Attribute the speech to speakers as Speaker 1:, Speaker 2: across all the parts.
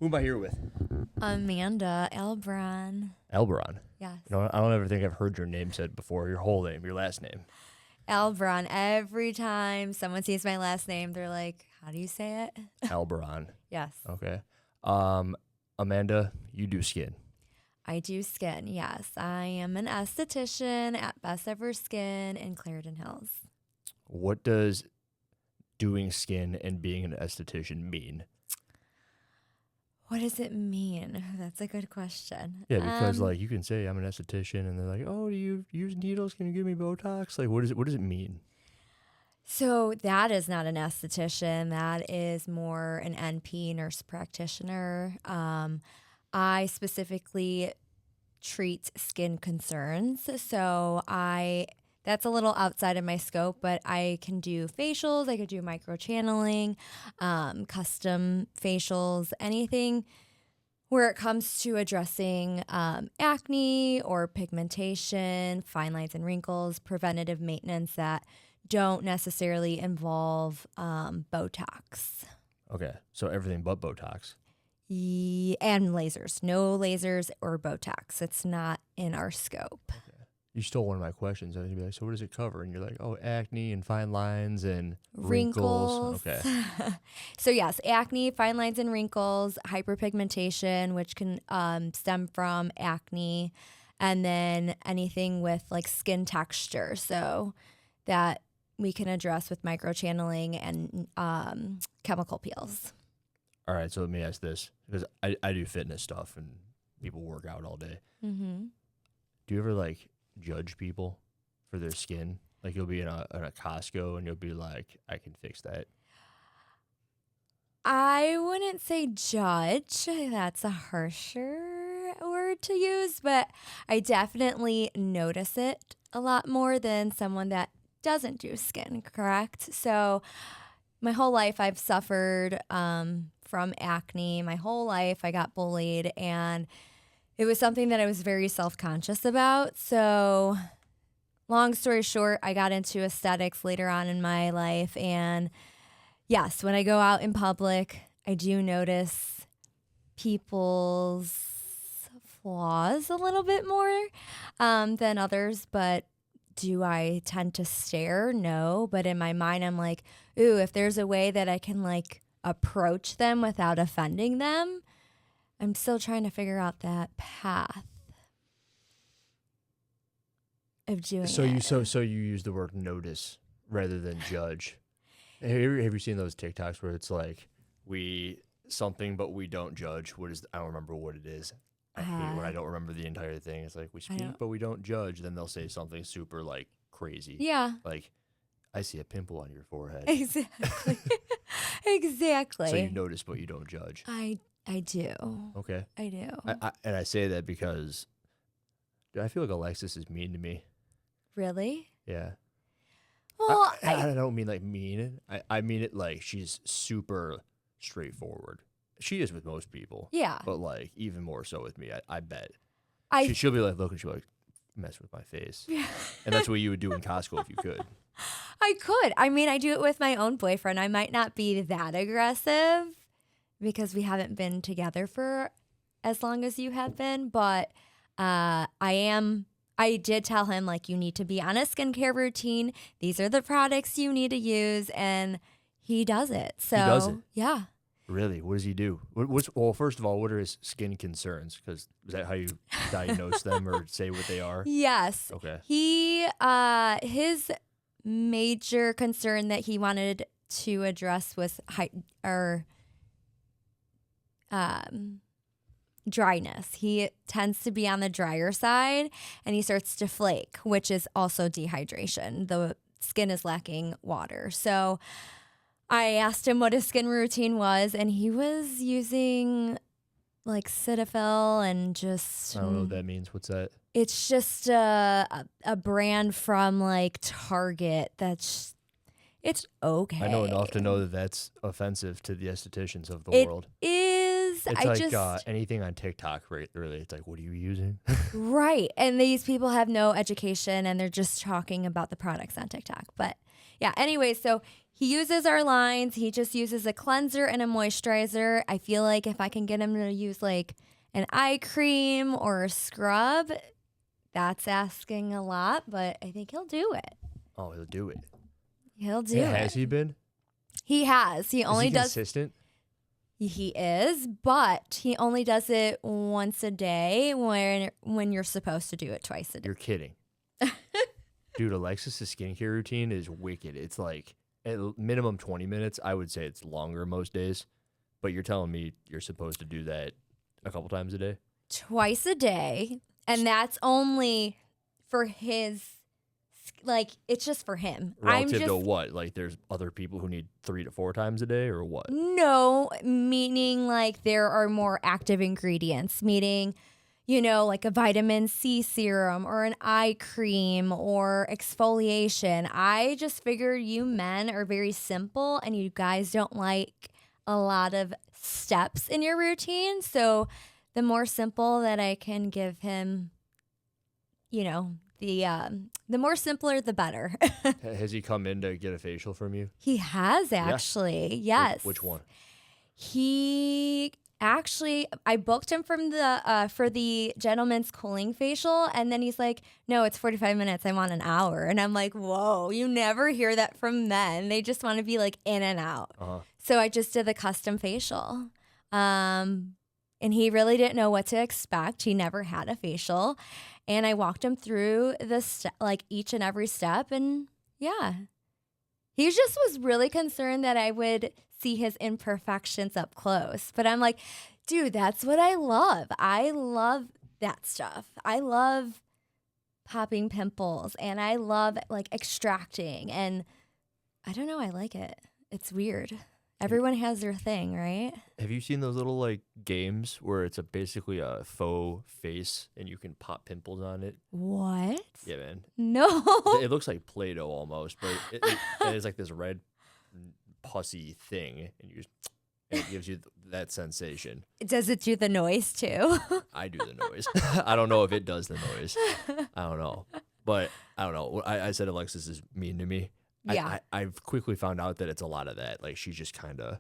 Speaker 1: Who am I here with?
Speaker 2: Amanda Albarran.
Speaker 1: Albarran.
Speaker 2: Yes.
Speaker 1: You know, I don't ever think I've heard your name said before. Your whole name, your last name.
Speaker 2: Albarran. Every time someone sees my last name, they're like, how do you say it?
Speaker 1: Albarran.
Speaker 2: Yes.
Speaker 1: Okay. Amanda, you do skin.
Speaker 2: I do skin. Yes. I am an esthetician at Best Ever Skin in Clarendon Hills.
Speaker 1: What does doing skin and being an esthetician mean?
Speaker 2: What does it mean? That's a good question.
Speaker 1: Yeah, because like you can say I'm an esthetician and they're like, oh, do you use needles? Can you give me Botox? Like, what does it mean?
Speaker 2: So that is not an esthetician. That is more an NP, nurse practitioner. I specifically treat skin concerns. So that's a little outside of my scope, but I can do facials. I could do microchanneling, custom facials, anything where it comes to addressing acne or pigmentation, fine lines and wrinkles, preventative maintenance that don't necessarily involve Botox.
Speaker 1: Okay, so everything but Botox.
Speaker 2: And lasers. No lasers or Botox. It's not in our scope.
Speaker 1: Okay. You stole one of my questions. I was be like, so what does it cover? And you're like, oh, acne and fine lines and wrinkles. Okay.
Speaker 2: So yes, acne, fine lines and wrinkles, hyperpigmentation, which can stem from acne, and then anything with like skin texture. So that we can address with microchanneling and chemical peels.
Speaker 1: All right, so let me ask this, because I do fitness stuff and people work out all day.
Speaker 2: Mm-hmm.
Speaker 1: Do you ever like judge people for their skin? Like you'll be in a Costco and you'll be like, I can fix that.
Speaker 2: I wouldn't say judge. That's a harsher word to use, but I definitely notice it a lot more than someone that doesn't do skin, correct? So my whole life I've suffered from acne. My whole life I got bullied, and it was something that I was very self-conscious about. So long story short, I got into aesthetics later on in my life. And yes, when I go out in public, I do notice people's flaws a little bit more than others. But do I tend to stare? No. But in my mind, I'm like, ooh, if there's a way that I can like approach them without offending them, I'm still trying to figure out that path of doing it.
Speaker 1: So you use the word notice rather than judge. Have you seen those TikToks where it's like something but we don't judge? I don't remember what it is. I hate when I don't remember the entire thing. It's like we speak but we don't judge. Then they'll say something super like crazy.
Speaker 2: Yeah.
Speaker 1: Like, I see a pimple on your forehead.
Speaker 2: Exactly. Exactly.
Speaker 1: So you notice but you don't judge.
Speaker 2: I do.
Speaker 1: Okay.
Speaker 2: I do.
Speaker 1: And I say that because I feel like Alexis is mean to me.
Speaker 2: Really?
Speaker 1: Yeah.
Speaker 2: Well,
Speaker 1: I don't mean like mean. I mean it like she's super straightforward. She is with most people.
Speaker 2: Yeah.
Speaker 1: But like even more so with me, I bet.
Speaker 2: I
Speaker 1: She'll be like, look, and she'll be like, mess with my face.
Speaker 2: Yeah.
Speaker 1: And that's what you would do in Costco if you could.
Speaker 2: I could. I mean, I do it with my own boyfriend. I might not be that aggressive because we haven't been together for as long as you have been, but I did tell him, like, you need to be on a skincare routine. These are the products you need to use, and he does it. So,
Speaker 1: He does it?
Speaker 2: Yeah.
Speaker 1: Really? What does he do? Well, first of all, what are his skin concerns? Because is that how you diagnose them or say what they are?
Speaker 2: Yes.
Speaker 1: Okay.
Speaker 2: His major concern that he wanted to address was dryness. He tends to be on the drier side, and he starts to flake, which is also dehydration. The skin is lacking water. So I asked him what his skin routine was, and he was using like Cetaphil and just...
Speaker 1: I don't know what that means. What's that?
Speaker 2: It's just a brand from like Target that's... It's okay.
Speaker 1: I know enough to know that that's offensive to the estheticians of the world.
Speaker 2: It is.
Speaker 1: It's anything on TikTok, right? Really, it's like, what are you using?
Speaker 2: Right. And these people have no education, and they're just talking about the products on TikTok. But Yeah. Anyway, so he uses our lines. He just uses a cleanser and a moisturizer. I feel like if I can get him to use like an eye cream or a scrub, that's asking a lot, but I think he'll do it.
Speaker 1: Oh, he'll do it.
Speaker 2: He'll do
Speaker 1: Has
Speaker 2: it.
Speaker 1: he been?
Speaker 2: He has. He only
Speaker 1: Is he
Speaker 2: does.
Speaker 1: consistent?
Speaker 2: He is, but he only does it once a day when you're supposed to do it twice a day.
Speaker 1: You're kidding. Dude, Alexis' skincare routine is wicked. It's like at minimum 20 minutes. I would say it's longer most days. But you're telling me you're supposed to do that a couple times a day?
Speaker 2: Twice a day. And that's only for his, like, it's just for him.
Speaker 1: Relative to what? Like there's other people who need 3 to 4 times a day or what?
Speaker 2: No, meaning like there are more active ingredients, meaning, you know, like a vitamin C serum or an eye cream or exfoliation. I just figured you men are very simple and you guys don't like a lot of steps in your routine. So the more simple that I can give him, you know, the more simpler, the better.
Speaker 1: Has he come in to get a facial from you?
Speaker 2: He has actually, yes.
Speaker 1: Which one?
Speaker 2: He actually, I booked him from the for the gentleman's cooling facial, and then he's like, "No, it's 45 minutes. I want an hour." And I'm like, "Whoa, you never hear that from men. They just want to be like in and out." So I just did the custom facial, and he really didn't know what to expect. He never had a facial, and I walked him through like each and every step, and yeah. He just was really concerned that I would see his imperfections up close. But I'm like, dude, that's what I love. I love that stuff. I love popping pimples and I love like extracting. And I don't know, I like it. It's weird. Everyone has their thing, right?
Speaker 1: Have you seen those little like games where it's basically a faux face and you can pop pimples on it?
Speaker 2: What?
Speaker 1: Yeah, man.
Speaker 2: No.
Speaker 1: It looks like Play-Doh almost, but it is like this red pussy thing, and it gives you that sensation.
Speaker 2: Does it do the noise too?
Speaker 1: I do the noise. I don't know if it does the noise. I don't know, but I don't know. I said Alexis is mean to me.
Speaker 2: Yeah.
Speaker 1: I've quickly found out that it's a lot of that. Like she's just kind of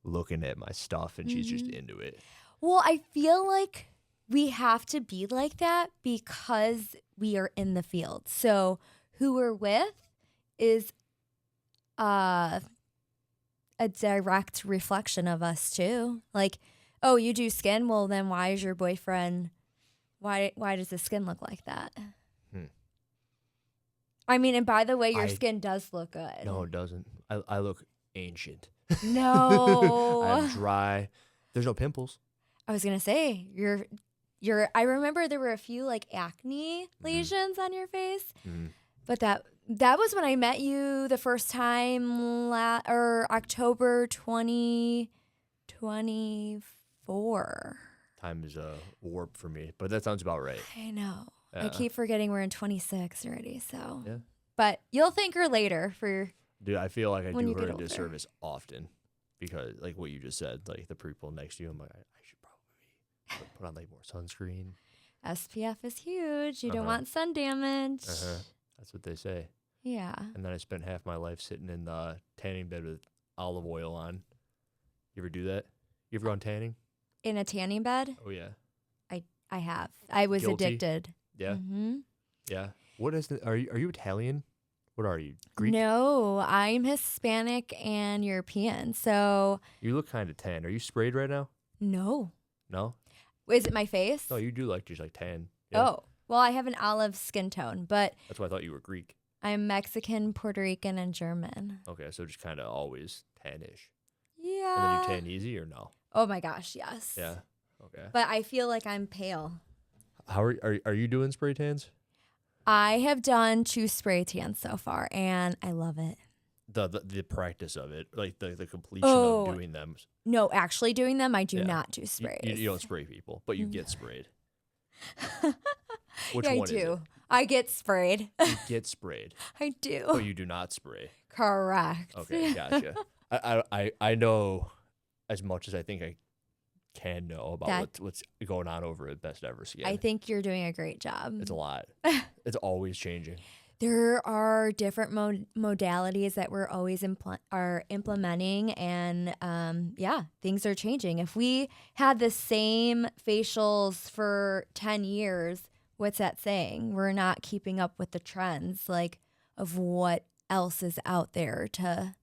Speaker 1: looking at my stuff and she's just into it.
Speaker 2: Well, I feel like we have to be like that because we are in the field. So who we're with is a direct reflection of us too. Like, oh, you do skin? Well, then why is your boyfriend, why does the skin look like that? I mean, and by the way, your skin does look good.
Speaker 1: No, it doesn't. I look ancient.
Speaker 2: No.
Speaker 1: I'm dry. There's no pimples.
Speaker 2: I was gonna say I remember there were a few like acne lesions on your face, but that was when I met you the first time, October 2024.
Speaker 1: Time is a warp for me, but that sounds about right.
Speaker 2: I know. I keep forgetting we're in 26 already. So,
Speaker 1: yeah.
Speaker 2: But you'll thank her later for.
Speaker 1: Dude, I feel like I do her a
Speaker 2: older.
Speaker 1: disservice often because, like what you just said, like the people next to you, I'm like, I should probably put on like more sunscreen.
Speaker 2: SPF is huge. You don't want sun damage.
Speaker 1: That's what they say.
Speaker 2: Yeah.
Speaker 1: And then I spent half my life sitting in the tanning bed with olive oil on. You ever do that? You ever gone tanning?
Speaker 2: In a tanning bed?
Speaker 1: Oh yeah.
Speaker 2: I have. I was
Speaker 1: Guilty?
Speaker 2: addicted.
Speaker 1: Yeah.
Speaker 2: Mm-hmm.
Speaker 1: Yeah. What is the? Are you Italian? What are you? Greek?
Speaker 2: No, I'm Hispanic and European. So
Speaker 1: You look kind of tan. Are you sprayed right now?
Speaker 2: no.
Speaker 1: No.
Speaker 2: Is it my face?
Speaker 1: No, you do like just like tan. Yeah.
Speaker 2: Oh, well, I have an olive skin tone, but
Speaker 1: That's why I thought you were Greek.
Speaker 2: I'm Mexican, Puerto Rican, and German.
Speaker 1: Okay, so just kind of always tan-ish.
Speaker 2: Yeah.
Speaker 1: And then you tan easy or no?
Speaker 2: Oh my gosh, yes.
Speaker 1: Yeah. Okay.
Speaker 2: But I feel like I'm pale.
Speaker 1: How are you doing spray tans?
Speaker 2: I have done 2 spray tans so far, and I love it.
Speaker 1: The practice of it, like the completion
Speaker 2: Oh.
Speaker 1: of doing them.
Speaker 2: No, actually doing them, I do
Speaker 1: Yeah.
Speaker 2: not do sprays.
Speaker 1: You don't spray people, but you get sprayed. Which
Speaker 2: Yeah,
Speaker 1: one
Speaker 2: I
Speaker 1: is
Speaker 2: do.
Speaker 1: it?
Speaker 2: I get sprayed.
Speaker 1: You get sprayed,
Speaker 2: I do.
Speaker 1: but you do not spray.
Speaker 2: Correct.
Speaker 1: Okay, gotcha. I know as much as I think I can know about what's going on over at Best Ever Skin.
Speaker 2: I think you're doing a great job.
Speaker 1: It's a lot. It's always changing.
Speaker 2: There are different modalities that we're always are implementing, and yeah, things are changing. If we had the same facials for 10 years, what's that saying? We're not keeping up with the trends, like, of what else is out there to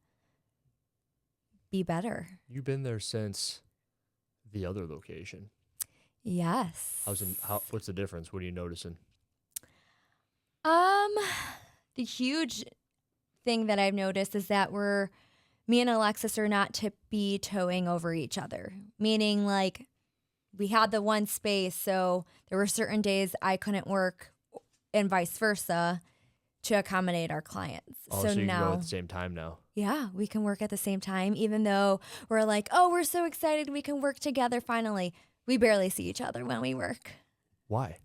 Speaker 2: be better.
Speaker 1: You've been there since the other location.
Speaker 2: Yes.
Speaker 1: What's the difference? What are you noticing?
Speaker 2: The huge thing that I've noticed is that me and Alexis are not tippy-toeing over each other. Meaning, like, we had the one space, so there were certain days I couldn't work and vice versa to accommodate our clients.
Speaker 1: Oh, so you can go at the same time now.
Speaker 2: Yeah, we can work at the same time, even though we're like, oh, we're so excited we can work together finally. We barely see each other when we work.
Speaker 1: Why?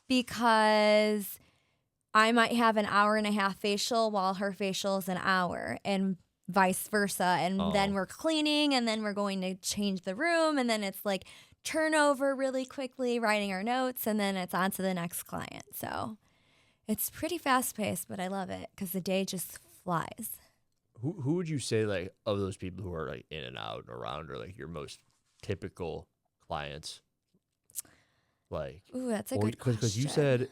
Speaker 2: Because I might have an hour and a half facial while her facial is an hour, and vice versa. And then we're cleaning, and then we're going to change the room, and then it's like turnover really quickly, writing our notes, and then it's on to the next client. So it's pretty fast paced, but I love it because the day just flies.
Speaker 1: Who would you say, like, of those people who are like in and out and around, are like your most typical clients? Like,
Speaker 2: ooh, that's a good question.
Speaker 1: Because you said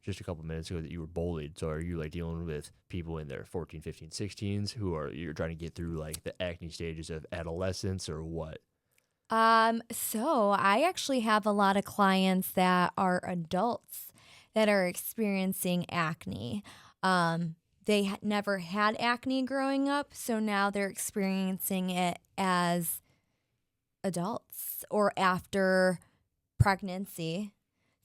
Speaker 1: just a couple minutes ago that you were bullied. So are you like dealing with people in their 14, 15, 16s you're trying to get through like the acne stages of adolescence, or what?
Speaker 2: So I actually have a lot of clients that are adults that are experiencing acne. They never had acne growing up, so now they're experiencing it as adults or after pregnancy.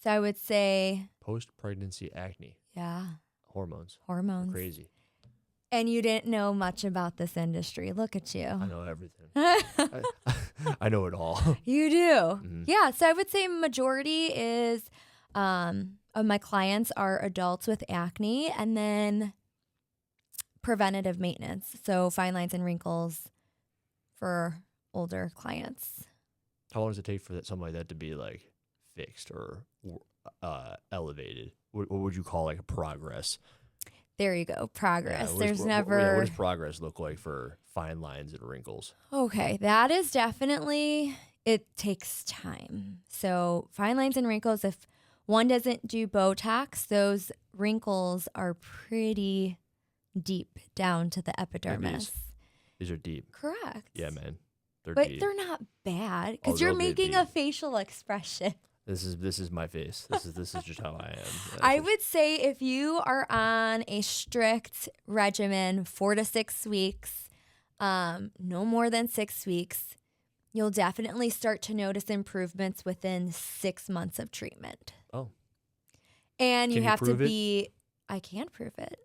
Speaker 2: So I would say
Speaker 1: Post-pregnancy acne.
Speaker 2: Yeah.
Speaker 1: Hormones.
Speaker 2: Crazy. And you didn't know much about this industry. Look at you.
Speaker 1: I know everything. I know it all.
Speaker 2: You do.
Speaker 1: Mm-hmm.
Speaker 2: Yeah. So I would say majority is of my clients are adults with acne, and then preventative maintenance. So fine lines and wrinkles for older clients.
Speaker 1: How long does it take for something like that to be like fixed or elevated? What would you call like a progress?
Speaker 2: There you go. Progress.
Speaker 1: Yeah,
Speaker 2: There's
Speaker 1: what
Speaker 2: never.
Speaker 1: What does progress look like for fine lines and wrinkles?
Speaker 2: Okay, that is definitely, it takes time. So fine lines and wrinkles, if one doesn't do Botox, those wrinkles are pretty deep down to the epidermis.
Speaker 1: These are deep.
Speaker 2: Correct.
Speaker 1: Yeah, man.
Speaker 2: But
Speaker 1: deep.
Speaker 2: they're not bad because you're making a facial expression.
Speaker 1: This is my face. This is just how I am.
Speaker 2: I would say if you are on a strict regimen, 4 to 6 weeks, no more than 6 weeks, you'll definitely start to notice improvements within 6 months of treatment.
Speaker 1: Oh.
Speaker 2: And you have to
Speaker 1: be.
Speaker 2: I can prove it.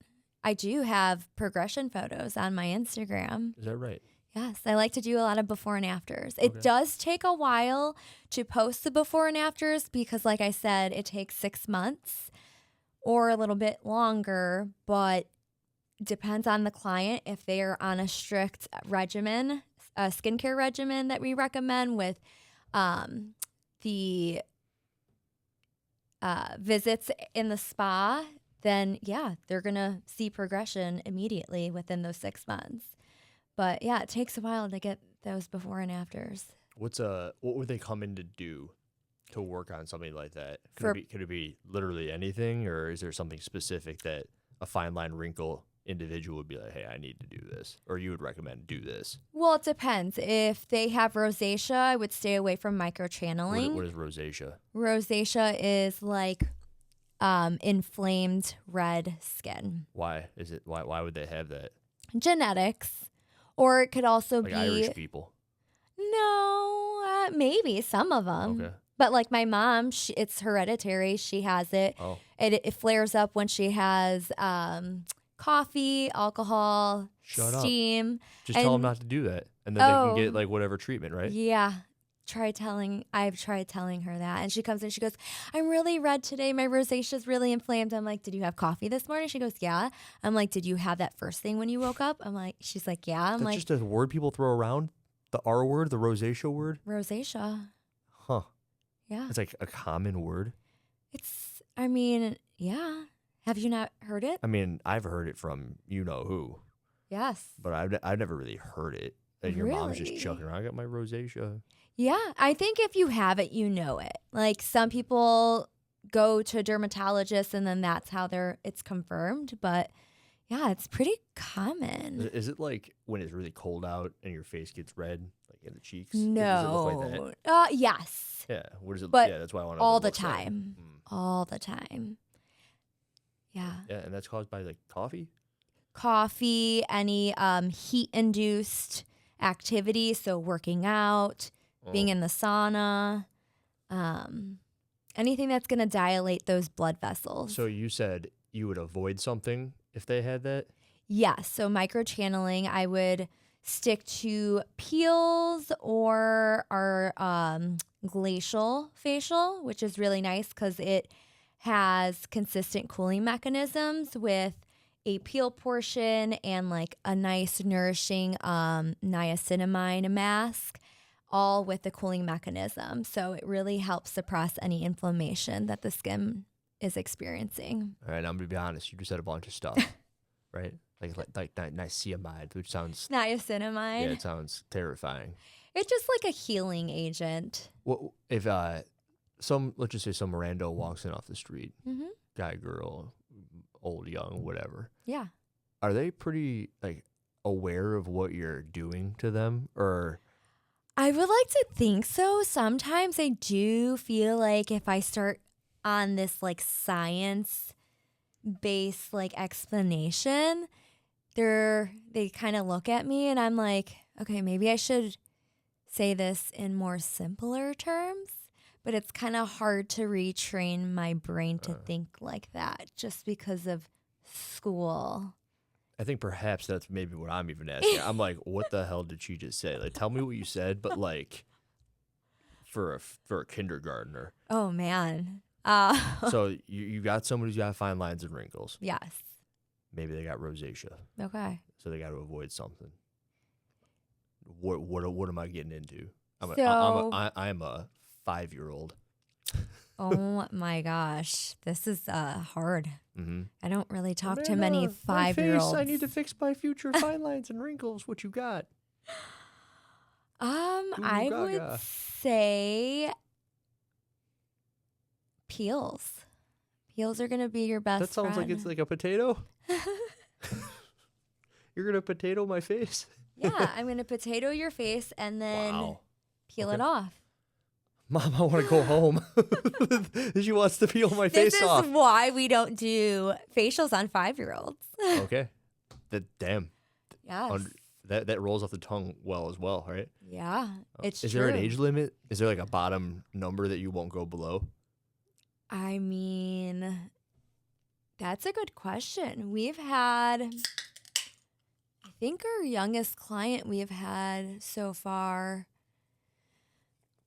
Speaker 2: I do have progression photos on my Instagram.
Speaker 1: Is that right?
Speaker 2: Yes, I like to do a lot of before and afters. It does take a while to post the before and afters because, like I said, it takes 6 months or a little bit longer, but depends on the client. If they are on a strict regimen, a skincare regimen that we recommend with the visits in the spa, then yeah, they're going to see progression immediately within those 6 months. But yeah, it takes a while to get those before and afters.
Speaker 1: What would they come in to do to work on something like that? Could it be literally anything, or is there something specific that a fine line wrinkle individual would be like, hey, I need to do this, or you would recommend do this?
Speaker 2: Well, it depends. If they have rosacea, I would stay away from microchanneling.
Speaker 1: What is rosacea?
Speaker 2: Rosacea is like inflamed red skin.
Speaker 1: Why is it? Why would they have that?
Speaker 2: Genetics. Or it could also
Speaker 1: like
Speaker 2: be
Speaker 1: Irish people.
Speaker 2: No, maybe some of them. Okay. But like my mom, it's hereditary. She has it.
Speaker 1: Oh.
Speaker 2: It flares up when she has coffee, alcohol, steam.
Speaker 1: Just tell them not to do that, and then they can get like whatever treatment, right?
Speaker 2: Yeah. I've tried telling her that, and she comes in, she goes, I'm really red today, my rosacea is really inflamed. I'm like, did you have coffee this morning? She goes, yeah. I'm like, did you have that first thing when you woke up? She's like, yeah.
Speaker 1: That's just a word people throw around, the R word, the rosacea word.
Speaker 2: Rosacea.
Speaker 1: Huh.
Speaker 2: Yeah.
Speaker 1: It's like a common word.
Speaker 2: Yeah, Have you not heard it?
Speaker 1: I mean, I've heard it from you know who,
Speaker 2: Yes.
Speaker 1: but I've never really heard it. And your mom's just
Speaker 2: Really?
Speaker 1: chucking around. I got my rosacea.
Speaker 2: Yeah, I think if you have it, you know it. Like some people go to dermatologists and then that's how it's confirmed. But yeah, it's pretty common.
Speaker 1: Is it like when it's really cold out and your face gets red, like in the cheeks? Does it look like that?
Speaker 2: No. Yes.
Speaker 1: Yeah. What is it?
Speaker 2: But
Speaker 1: Yeah, that's why I want to know
Speaker 2: all
Speaker 1: what it
Speaker 2: the
Speaker 1: looks like.
Speaker 2: time. All the time. Yeah.
Speaker 1: Yeah, and that's caused by like coffee.
Speaker 2: Coffee, any heat-induced activity, so working out, being in the sauna, anything that's going to dilate those blood vessels.
Speaker 1: So you said you would avoid something if they had that?
Speaker 2: Yes. So microchanneling, I would stick to peels or our glacial facial, which is really nice because it has consistent cooling mechanisms with a peel portion and like a nice nourishing niacinamide mask, all with the cooling mechanism. So it really helps suppress any inflammation that the skin is experiencing.
Speaker 1: All right, I'm gonna be honest. You just said a bunch of stuff, right? Like niacinamide, which sounds
Speaker 2: Niacinamide.
Speaker 1: yeah, it sounds terrifying.
Speaker 2: It's just like a healing agent.
Speaker 1: What if let's just say some rando walks in off the street, guy, girl, old, young, whatever.
Speaker 2: Yeah.
Speaker 1: Are they pretty like aware of what you're doing to them, or?
Speaker 2: I would like to think so. Sometimes I do feel like if I start on this like science based like explanation, they kind of look at me and I'm like, okay, maybe I should say this in more simpler terms, but it's kind of hard to retrain my brain to think like that just because of school.
Speaker 1: I think perhaps that's maybe what I'm even asking. I'm like, what the hell did she just say? Like, tell me what you said, but like for a kindergartner.
Speaker 2: Oh man.
Speaker 1: So you got someone who's got fine lines and wrinkles.
Speaker 2: Yes.
Speaker 1: Maybe they got rosacea.
Speaker 2: Okay.
Speaker 1: So they got to avoid something. What am I getting into? I'm a 5-year-old.
Speaker 2: Oh my gosh, this is hard.
Speaker 1: Mm-hmm.
Speaker 2: I don't really talk to many 5-year-olds.
Speaker 1: I need to fix my future fine lines and wrinkles. What you got?
Speaker 2: I would say peels. Peels are gonna be your best.
Speaker 1: That sounds like it's like a potato. You're gonna potato my face.
Speaker 2: Yeah, I'm gonna potato your face and then peel it off.
Speaker 1: Mom, I want to go home. She wants to peel my face off.
Speaker 2: This is why we don't do facials on 5-year-olds.
Speaker 1: Okay. Damn.
Speaker 2: Yes.
Speaker 1: That rolls off the tongue as well, right?
Speaker 2: Yeah, it's
Speaker 1: Is
Speaker 2: true.
Speaker 1: there an age limit? Is there like a bottom number that you won't go below?
Speaker 2: I mean, that's a good question. We've had, I think our youngest client we've had so far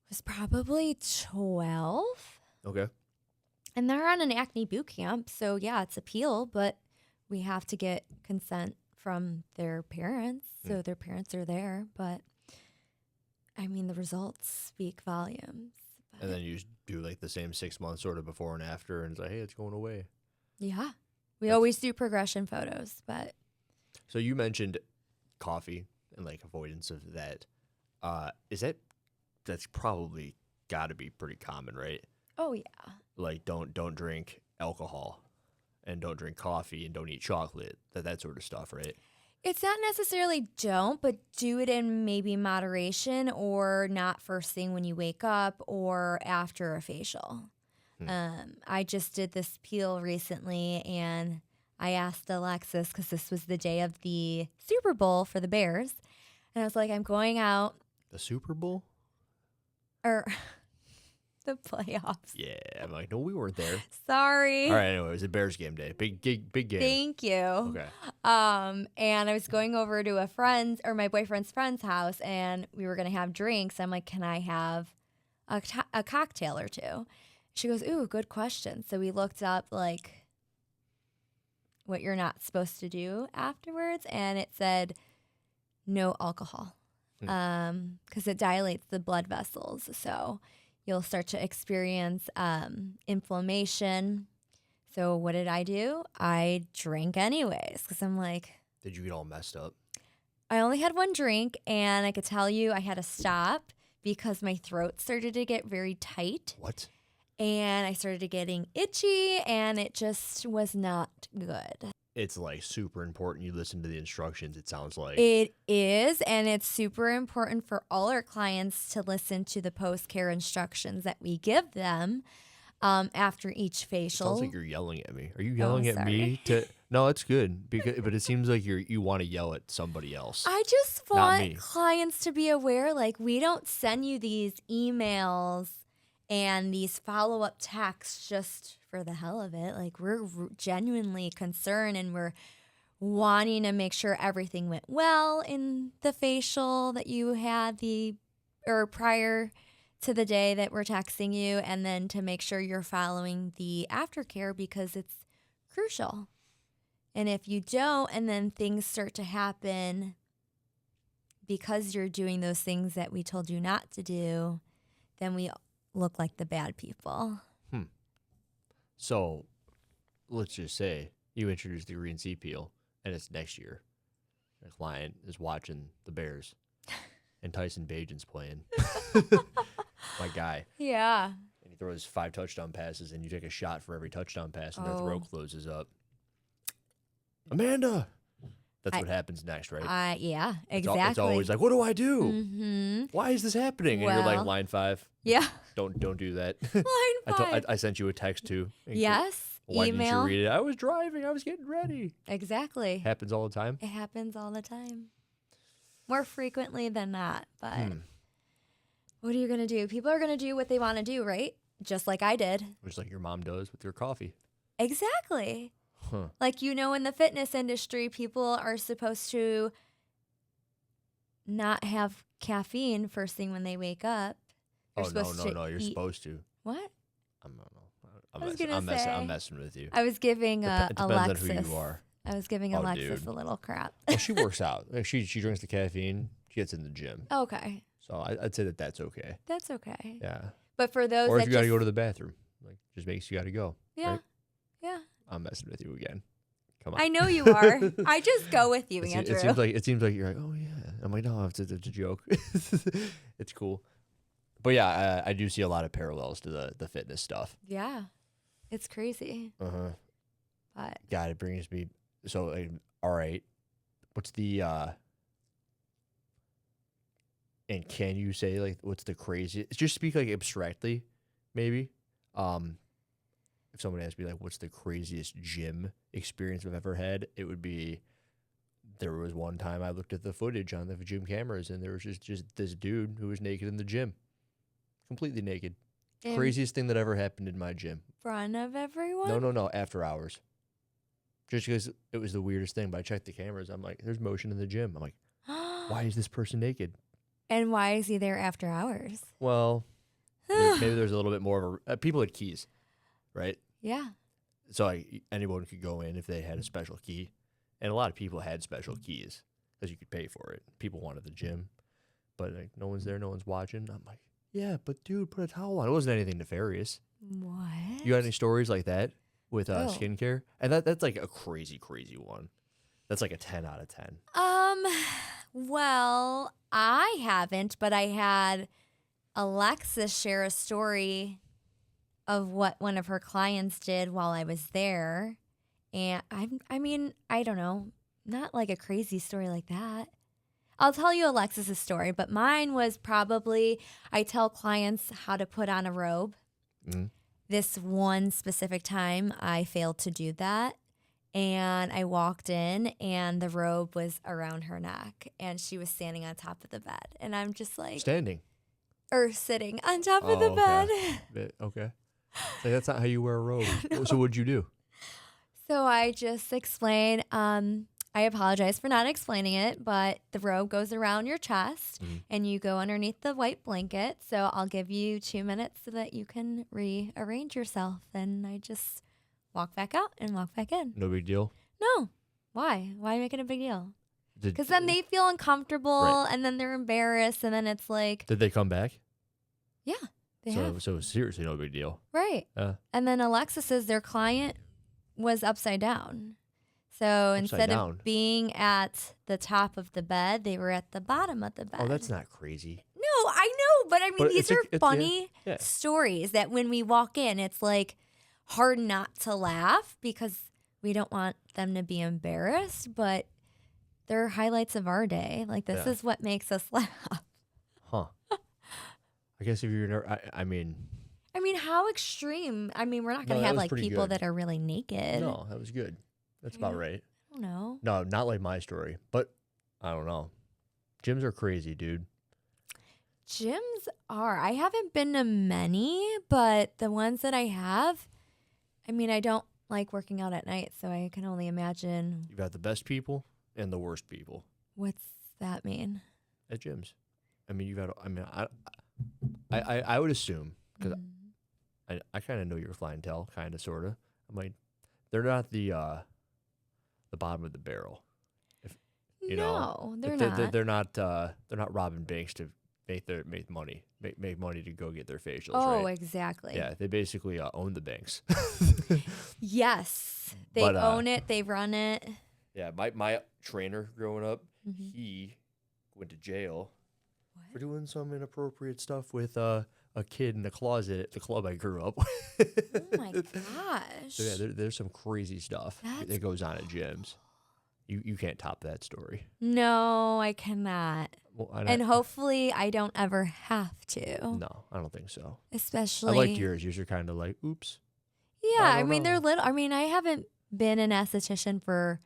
Speaker 2: was probably 12.
Speaker 1: Okay.
Speaker 2: And they're on an acne boot camp. So yeah, it's a peel, but we have to get consent from their parents. So their parents are there. But I mean, the results speak volumes.
Speaker 1: And then you do like the same 6 months sort of before and after, and it's like, hey, it's going away.
Speaker 2: Yeah. We always do progression photos, but.
Speaker 1: So you mentioned coffee and like avoidance of that. That's probably got to be pretty common, right?
Speaker 2: Oh, yeah.
Speaker 1: Like don't drink alcohol and don't drink coffee and don't eat chocolate, that sort of stuff, right?
Speaker 2: It's not necessarily don't, but do it in maybe moderation or not first thing when you wake up or after a facial. I just did this peel recently and I asked Alexis because this was the day of the Super Bowl for the Bears. And I was like, I'm going out.
Speaker 1: The Super Bowl?
Speaker 2: Or the playoffs.
Speaker 1: Yeah. I'm like, no, we weren't there.
Speaker 2: Sorry.
Speaker 1: All right, anyway, it was a Bears game day. Big game.
Speaker 2: Thank you.
Speaker 1: Okay.
Speaker 2: And I was going over to my boyfriend's friend's house and we were going to have drinks. I'm like, can I have a cocktail or two? She goes, ooh, good question. So we looked up like what you're not supposed to do afterwards. And it said no alcohol because it dilates the blood vessels. So you'll start to experience inflammation. So what did I do? I drank anyways because I'm like,
Speaker 1: Did you get all messed up?
Speaker 2: I only had one drink, and I could tell you I had to stop because my throat started to get very tight.
Speaker 1: What?
Speaker 2: And I started getting itchy, and it just was not good.
Speaker 1: It's like super important you listen to the instructions, it sounds like.
Speaker 2: It is, and it's super important for all our clients to listen to the post-care instructions that we give them after each
Speaker 1: It
Speaker 2: facial.
Speaker 1: sounds like you're yelling at me. Are you yelling at me
Speaker 2: sorry.
Speaker 1: to? No, it's good but it seems like you want to yell at somebody else.
Speaker 2: I just
Speaker 1: Not me.
Speaker 2: want clients to be aware, like, we don't send you these emails and these follow-up texts just for the hell of it. Like, we're genuinely concerned, and we're wanting to make sure everything went well in the facial that you had or prior to the day that we're texting you, and then to make sure you're following the aftercare because it's crucial. And if you don't, and then things start to happen because you're doing those things that we told you not to do, then we look like the bad people.
Speaker 1: So, let's just say you introduce the green sea peel, and it's next year. A client is watching the Bears, and Tyson Bagent's playing. My guy.
Speaker 2: Yeah.
Speaker 1: And he throws 5 touchdown passes, and you take a shot for every touchdown pass, and their
Speaker 2: Oh.
Speaker 1: throat closes up. Amanda! That's what happens next, right?
Speaker 2: Yeah,
Speaker 1: It's
Speaker 2: exactly.
Speaker 1: It's always like, what do I do?
Speaker 2: Mm-hmm.
Speaker 1: Why is this happening? And you're like,
Speaker 2: Well,
Speaker 1: line 5.
Speaker 2: Yeah.
Speaker 1: Don't do that.
Speaker 2: Line 5.
Speaker 1: I sent you a text too.
Speaker 2: Yes.
Speaker 1: Why
Speaker 2: Email.
Speaker 1: didn't you read it? I was driving. I was getting ready.
Speaker 2: Exactly.
Speaker 1: Happens all the time.
Speaker 2: It happens all the time. More frequently than not. But what are you going to do? People are going to do what they want to do, right? Just like I did.
Speaker 1: Just like your mom does with your coffee.
Speaker 2: Exactly.
Speaker 1: Huh.
Speaker 2: Like, in the fitness industry, people are supposed to not have caffeine first thing when they wake up. They're
Speaker 1: Oh,
Speaker 2: supposed to
Speaker 1: no. You're
Speaker 2: eat-
Speaker 1: supposed to.
Speaker 2: What?
Speaker 1: I don't know.
Speaker 2: I was gonna say-
Speaker 1: I'm messing with you.
Speaker 2: I was giving
Speaker 1: It depends
Speaker 2: Alexis.
Speaker 1: on who you are.
Speaker 2: I was giving
Speaker 1: Oh,
Speaker 2: Alexis
Speaker 1: dude.
Speaker 2: a little crap.
Speaker 1: Well, she works out. Like, she drinks the caffeine. She gets in the gym.
Speaker 2: Okay.
Speaker 1: So I'd say that's okay.
Speaker 2: That's okay.
Speaker 1: Yeah.
Speaker 2: But for those
Speaker 1: Or
Speaker 2: that
Speaker 1: if you got to
Speaker 2: just,
Speaker 1: go to the bathroom, like just makes you got to go.
Speaker 2: yeah,
Speaker 1: right?
Speaker 2: yeah.
Speaker 1: I'm messing with you again. Come on.
Speaker 2: I know you are. I just go with you,
Speaker 1: It
Speaker 2: Andrew.
Speaker 1: seems like you're like, oh yeah. I'm like, no, it's a joke. It's cool. But yeah, I do see a lot of parallels to the fitness stuff.
Speaker 2: Yeah, it's crazy. But
Speaker 1: God, it brings me. So, all right, what's the? And can you say like what's the craziest? Just speak like abstractly, maybe. If someone asked me like what's the craziest gym experience I've ever had, it would be. There was one time I looked at the footage on the gym cameras, and there was just this dude who was naked in the gym, completely naked.
Speaker 2: in
Speaker 1: Craziest thing that ever happened in my gym.
Speaker 2: front of everyone.
Speaker 1: No, after hours. Just because it was the weirdest thing, but I checked the cameras. I'm like, there's motion in the gym. I'm like, why is this person naked?
Speaker 2: And why is he there after hours?
Speaker 1: Well, maybe there's a little bit more of a. People had keys, right?
Speaker 2: Yeah.
Speaker 1: So anyone could go in if they had a special key. And a lot of people had special keys because you could pay for it. People wanted the gym, but like, no one's there, no one's watching. I'm like, yeah, but dude, put a towel on. It wasn't anything nefarious.
Speaker 2: What?
Speaker 1: You got any stories like that with
Speaker 2: Oh.
Speaker 1: skincare? And that's like a crazy one. That's like a 10 out of 10.
Speaker 2: Well, I haven't, but I had Alexis share a story of what one of her clients did while I was there. And I mean, I don't know, not like a crazy story like that. I'll tell you Alexis's story, but mine was probably I tell clients how to put on a robe.
Speaker 1: Mm.
Speaker 2: This one specific time, I failed to do that. And I walked in, and the robe was around her neck, and she was standing on top of the bed. And I'm just like,
Speaker 1: Standing.
Speaker 2: or sitting on top of the
Speaker 1: okay.
Speaker 2: bed.
Speaker 1: Okay. Like, that's not how you wear a robe. So what'd you do?
Speaker 2: So I just explained, I apologize for not explaining it, but the robe goes around your chest and you go underneath the white blanket. So I'll give you 2 minutes so that you can rearrange yourself. And I just walk back out and walk back in.
Speaker 1: No big deal?
Speaker 2: No. Why? Why make it a big deal?
Speaker 1: Did-
Speaker 2: Because then they feel uncomfortable
Speaker 1: Right.
Speaker 2: and then they're embarrassed. And then it's like,
Speaker 1: Did they come back?
Speaker 2: yeah, they
Speaker 1: So
Speaker 2: have.
Speaker 1: so seriously no big deal.
Speaker 2: Right. And then Alexis is their client was upside down. So instead
Speaker 1: down?
Speaker 2: of being at the top of the bed, they were at the bottom of the bed.
Speaker 1: Oh, that's not crazy.
Speaker 2: No, I know, but I mean,
Speaker 1: But
Speaker 2: these are funny
Speaker 1: yeah.
Speaker 2: stories that when we walk in, it's like hard not to laugh because we don't want them to be embarrassed, but they're highlights of our day. Like, this is what makes us laugh.
Speaker 1: Huh. I guess if you're never, I mean,
Speaker 2: how extreme? I mean, we're not going to have like people that are really naked.
Speaker 1: No, that was good. That's about right.
Speaker 2: I don't know.
Speaker 1: No, not like my story, but I don't know. Gyms are crazy, dude.
Speaker 2: Gyms are. I haven't been to many, but the ones that I have, I mean, I don't like working out at night, so I can only imagine.
Speaker 1: You've got the best people and the worst people
Speaker 2: What's that mean?
Speaker 1: at gyms. I mean, I would assume, because I kind of know your clientele, kind of, sort of. I'm like, they're not the bottom of the barrel. If you know,
Speaker 2: they're not.
Speaker 1: They're not robbing banks to make money to go get their facials.
Speaker 2: Oh,
Speaker 1: right?
Speaker 2: Exactly.
Speaker 1: Yeah, they basically own the banks.
Speaker 2: Yes, they own it. They run it.
Speaker 1: Yeah, my trainer growing up, he went to jail for doing some inappropriate stuff with a kid in the closet at the club I grew up.
Speaker 2: Oh my gosh!
Speaker 1: So yeah, there's some crazy stuff that goes on at gyms. You can't top that story.
Speaker 2: No, I cannot.
Speaker 1: Well,
Speaker 2: and hopefully, I don't ever have to.
Speaker 1: No, I don't think so.
Speaker 2: Especially,
Speaker 1: I liked yours. Yours are kind of like, oops.
Speaker 2: Yeah, I mean they're little. I mean, I haven't been an esthetician for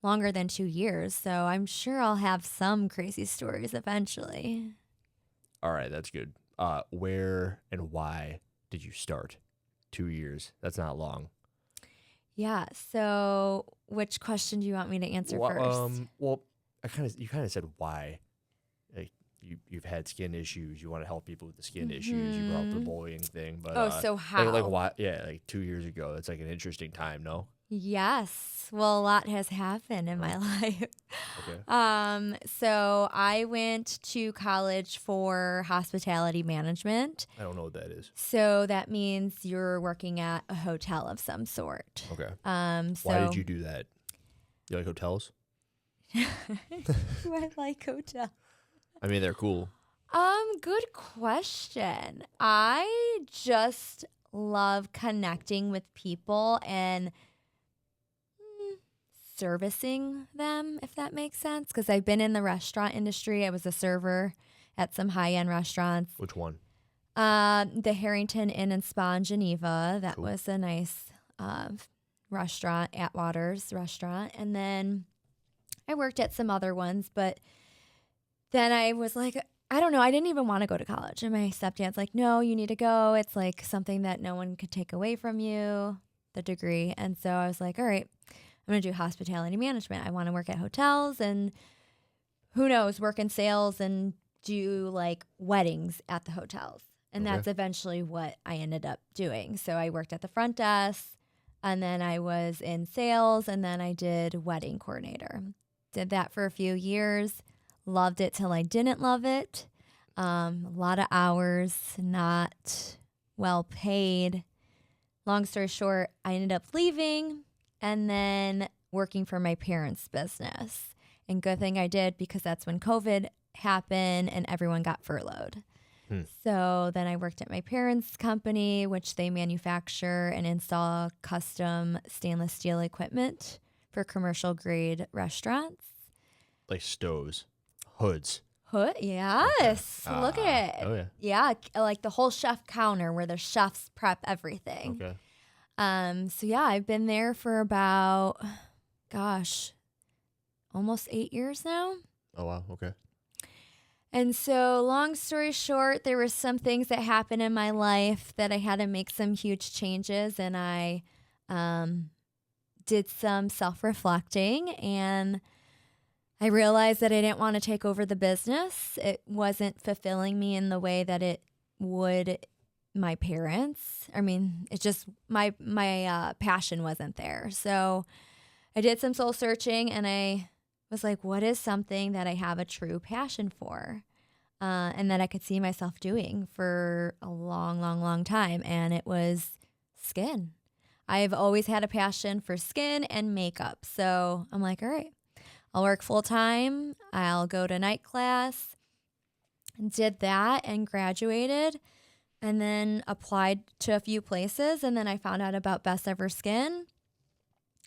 Speaker 2: longer than 2 years, so I'm sure I'll have some crazy stories eventually.
Speaker 1: All right, that's good. Where and why did you start? 2 years. That's not long.
Speaker 2: Yeah. So, which question do you want me to answer first?
Speaker 1: Well, you kind of said why. Like you've had skin issues. You want to help people with the skin issues. You brought up the bullying thing, but
Speaker 2: so how?
Speaker 1: Like why? Yeah, like 2 years ago. It's like an interesting time, no?
Speaker 2: Yes. Well, a lot has happened in my life.
Speaker 1: Okay.
Speaker 2: So I went to college for hospitality management.
Speaker 1: I don't know what that is.
Speaker 2: So that means you're working at a hotel of some sort.
Speaker 1: Okay.
Speaker 2: So
Speaker 1: why did you do that? You like hotels?
Speaker 2: Do I like hotels?
Speaker 1: I mean, they're cool.
Speaker 2: Good question. I just love connecting with people and servicing them, if that makes sense. Because I've been in the restaurant industry. I was a server at some high-end restaurants.
Speaker 1: Which one?
Speaker 2: The Harrington Inn and Spa in Geneva. That
Speaker 1: Cool.
Speaker 2: was a nice restaurant, Atwater's restaurant. And then I worked at some other ones, but then I was like, I don't know. I didn't even want to go to college. And my stepdad's like, no, you need to go. It's like something that no one could take away from you, the degree. And so I was like, all right, I'm going to do hospitality management. I want to work at hotels and who knows, work in sales and do like weddings at the hotels. And that's eventually what I ended up doing. So I worked at the front desk and then I was in sales and then I did wedding coordinator. Did that for a few years. Loved it till I didn't love it. A lot of hours, not well paid. Long story short, I ended up leaving and then working for my parents' business. And good thing I did because that's when COVID happened and everyone got furloughed. So then I worked at my parents' company, which they manufacture and install custom stainless steel equipment for commercial grade restaurants.
Speaker 1: Like stoves, hoods.
Speaker 2: Hood? Yes. Look at it.
Speaker 1: Oh, yeah.
Speaker 2: Yeah, like the whole chef counter where the chefs prep everything.
Speaker 1: Okay.
Speaker 2: So yeah, I've been there for about, almost 8 years now.
Speaker 1: Oh, wow. Okay.
Speaker 2: And so long story short, there were some things that happened in my life that I had to make some huge changes. And I did some self-reflecting and I realized that I didn't want to take over the business. It wasn't fulfilling me in the way that it would my parents. I mean, it's just my passion wasn't there. So I did some soul searching and I was like, what is something that I have a true passion for and that I could see myself doing for a long, long, long time? And it was skin. I've always had a passion for skin and makeup. So I'm like, all right, I'll work full time. I'll go to night class. Did that and graduated, and then applied to a few places. And then I found out about Best Ever Skin,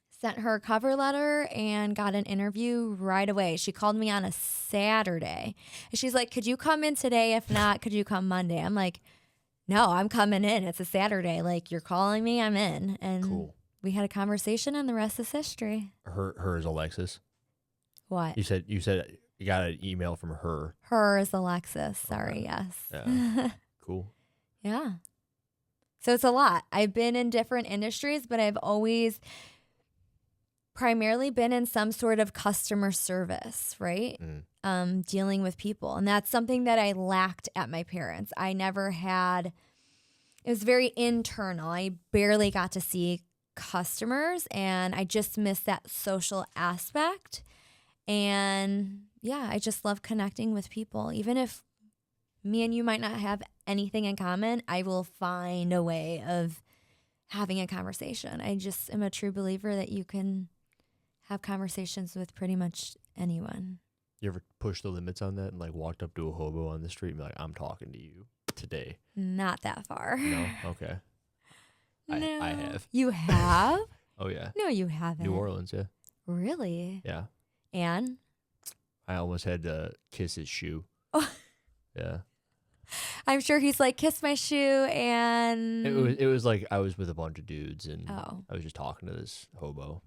Speaker 2: sent her a cover letter, and got an interview right away. She called me on a Saturday. And she's like, could you come in today? If not, could you come Monday? I'm like, no, I'm coming in. It's a Saturday. Like, you're calling me, I'm in. And
Speaker 1: Cool.
Speaker 2: we had a conversation, and the rest is history.
Speaker 1: Her is Alexis.
Speaker 2: What?
Speaker 1: You said you got an email from her.
Speaker 2: Her is Alexis. Sorry,
Speaker 1: Okay.
Speaker 2: yes.
Speaker 1: Yeah. Cool.
Speaker 2: Yeah. So it's a lot. I've been in different industries, but I've always primarily been in some sort of customer service, right? Dealing with people. And that's something that I lacked at my parents. I never had, it was very internal. I barely got to see customers, and I just missed that social aspect. And yeah, I just love connecting with people. Even if me and you might not have anything in common, I will find a way of having a conversation. I just am a true believer that you can have conversations with pretty much anyone.
Speaker 1: You ever pushed the limits on that and like walked up to a hobo on the street and be like, I'm talking to you today?
Speaker 2: Not that far.
Speaker 1: No? Okay.
Speaker 2: No.
Speaker 1: I have.
Speaker 2: You have?
Speaker 1: Oh, yeah.
Speaker 2: No, you haven't.
Speaker 1: New Orleans, yeah.
Speaker 2: Really?
Speaker 1: Yeah.
Speaker 2: And?
Speaker 1: I almost had to kiss his shoe.
Speaker 2: Oh.
Speaker 1: Yeah.
Speaker 2: I'm sure he's like, kiss my shoe, and...
Speaker 1: It was like I was with a bunch of dudes and
Speaker 2: Oh.
Speaker 1: I was just talking to this hobo.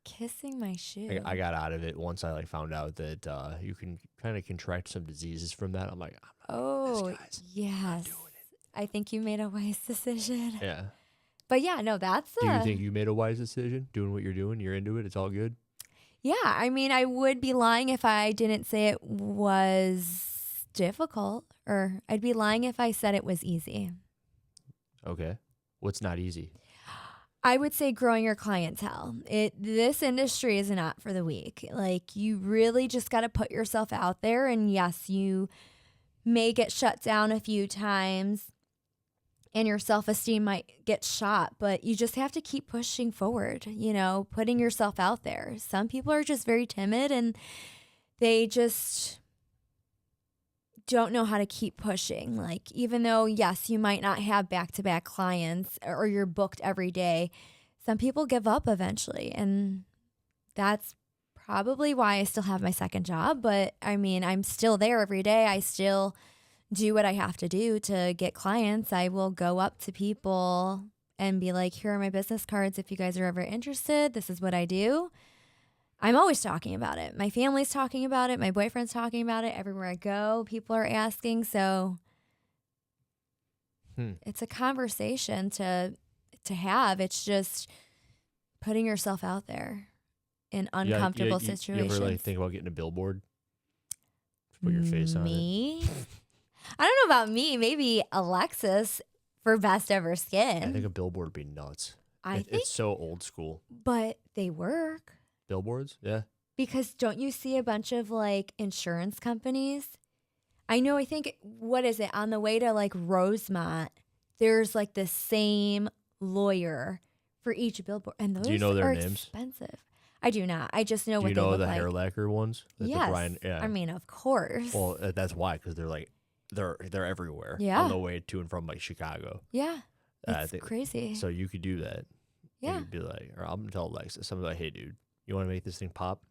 Speaker 2: Kissing my shoe.
Speaker 1: I got out of it once I like found out that you can kind of contract some diseases from that. I'm like, I'm not doing this, guys.
Speaker 2: Yes.
Speaker 1: I'm doing it.
Speaker 2: I think you made a wise decision.
Speaker 1: Yeah.
Speaker 2: But yeah, no, that's...
Speaker 1: Do you think you made a wise decision doing what you're doing? You're into it? It's all good?
Speaker 2: Yeah, I mean, I would be lying if I didn't say it was difficult, or I'd be lying if I said it was easy.
Speaker 1: Okay. What's not easy?
Speaker 2: I would say growing your clientele. This industry is not for the weak. Like, you really just got to put yourself out there. And yes, you may get shut down a few times and your self-esteem might get shot, but you just have to keep pushing forward, putting yourself out there. Some people are just very timid and they just don't know how to keep pushing. Like, even though, yes, you might not have back-to-back clients or you're booked every day, some people give up eventually. And that's probably why I still have my second job. But I mean, I'm still there every day. I still do what I have to do to get clients. I will go up to people and be like, here are my business cards. If you guys are ever interested, this is what I do. I'm always talking about it. My family's talking about it. My boyfriend's talking about it. Everywhere I go, people are asking. So it's a conversation to have. It's just putting yourself out there in uncomfortable situations.
Speaker 1: You ever like think about getting a billboard? Put your face on it.
Speaker 2: Me? I don't know about me. Maybe Alexis for Best Ever Skin.
Speaker 1: I think a billboard would be nuts.
Speaker 2: think
Speaker 1: it's so old school.
Speaker 2: But they work.
Speaker 1: Billboards? Yeah.
Speaker 2: Because don't you see a bunch of like insurance companies? I think, what is it? On the way to like Rosemont, there's like the same lawyer for each billboard. And those
Speaker 1: do you know their
Speaker 2: are
Speaker 1: names?
Speaker 2: Expensive. I do not. I just know
Speaker 1: do
Speaker 2: what
Speaker 1: you
Speaker 2: they
Speaker 1: know
Speaker 2: look
Speaker 1: the
Speaker 2: like.
Speaker 1: hair lacquer ones?
Speaker 2: Yes.
Speaker 1: Yeah.
Speaker 2: I mean, of course.
Speaker 1: Well, that's why, because they're like, they're everywhere.
Speaker 2: Yeah.
Speaker 1: On the way to and from like Chicago.
Speaker 2: Yeah. It's crazy.
Speaker 1: So you could do that.
Speaker 2: Yeah.
Speaker 1: You'd be like, or I'm gonna tell Alexis, I'm like, hey, dude, you want to make this thing pop?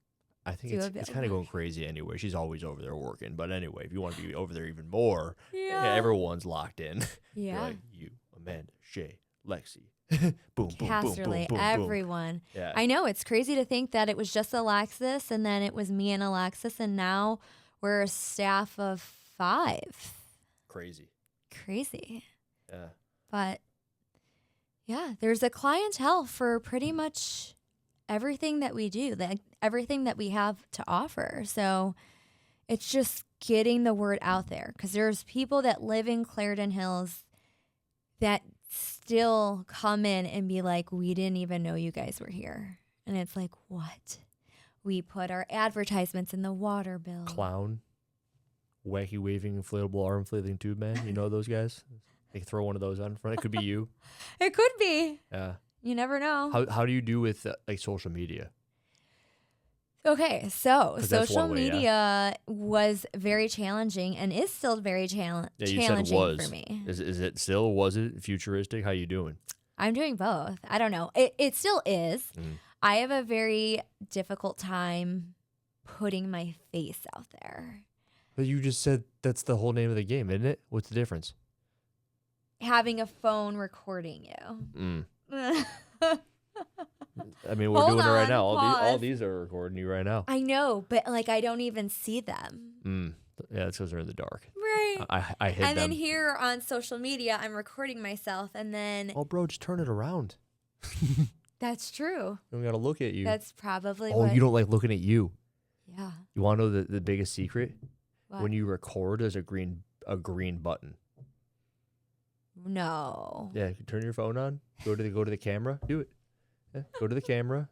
Speaker 1: I think
Speaker 2: Do a
Speaker 1: it's kind of
Speaker 2: billboard.
Speaker 1: going crazy anyway. She's always over there working. But anyway, if you want to be over there even more,
Speaker 2: Yeah.
Speaker 1: everyone's locked in. You're
Speaker 2: Yeah.
Speaker 1: like, you, Amanda, Shay, Lexi. boom, boom, boom, boom,
Speaker 2: Casterly,
Speaker 1: boom, boom.
Speaker 2: everyone.
Speaker 1: Yeah.
Speaker 2: I know, it's crazy to think that it was just Alexis and then it was me and Alexis, and now we're a staff of 5.
Speaker 1: Crazy.
Speaker 2: Crazy.
Speaker 1: Yeah.
Speaker 2: But yeah, there's a clientele for pretty much everything that we do, like everything that we have to offer. So it's just getting the word out there, because there's people that live in Clarendon Hills that still come in and be like, we didn't even know you guys were here. And it's like, what? We put our advertisements in the water bill.
Speaker 1: Clown. Wacky waving inflatable arm flailing tube man. You know those guys? They throw one of those on in front. It could be you.
Speaker 2: It could be.
Speaker 1: Yeah.
Speaker 2: You never know.
Speaker 1: How do you do with like social media?
Speaker 2: Okay, so
Speaker 1: 'Cause that's
Speaker 2: social
Speaker 1: one way, yeah.
Speaker 2: media was very challenging and is still very
Speaker 1: Yeah, you said
Speaker 2: challenging
Speaker 1: was.
Speaker 2: for me.
Speaker 1: Is it still? Was it futuristic? How you doing?
Speaker 2: I'm doing both. I don't know. It still is.
Speaker 1: Mm.
Speaker 2: I have a very difficult time putting my face out there.
Speaker 1: But you just said that's the whole name of the game, isn't it? What's the difference?
Speaker 2: Having a phone recording you.
Speaker 1: Mm. I mean, we're
Speaker 2: Hold
Speaker 1: doing it right
Speaker 2: on,
Speaker 1: now. All
Speaker 2: pause.
Speaker 1: these are recording you right now.
Speaker 2: I know, but like I don't even see them.
Speaker 1: Yeah, it's because they're in the dark.
Speaker 2: Right.
Speaker 1: I hid
Speaker 2: And
Speaker 1: them.
Speaker 2: then here on social media, I'm recording myself, and then
Speaker 1: Oh, bro, just turn it around.
Speaker 2: that's true.
Speaker 1: I don't gotta look at you.
Speaker 2: That's probably
Speaker 1: Oh,
Speaker 2: what.
Speaker 1: you don't like looking at you.
Speaker 2: Yeah.
Speaker 1: You want to know the biggest secret?
Speaker 2: What?
Speaker 1: When you record, there's a green button.
Speaker 2: No.
Speaker 1: Yeah, turn your phone on. Go to the camera. Do it. Yeah, go to the camera.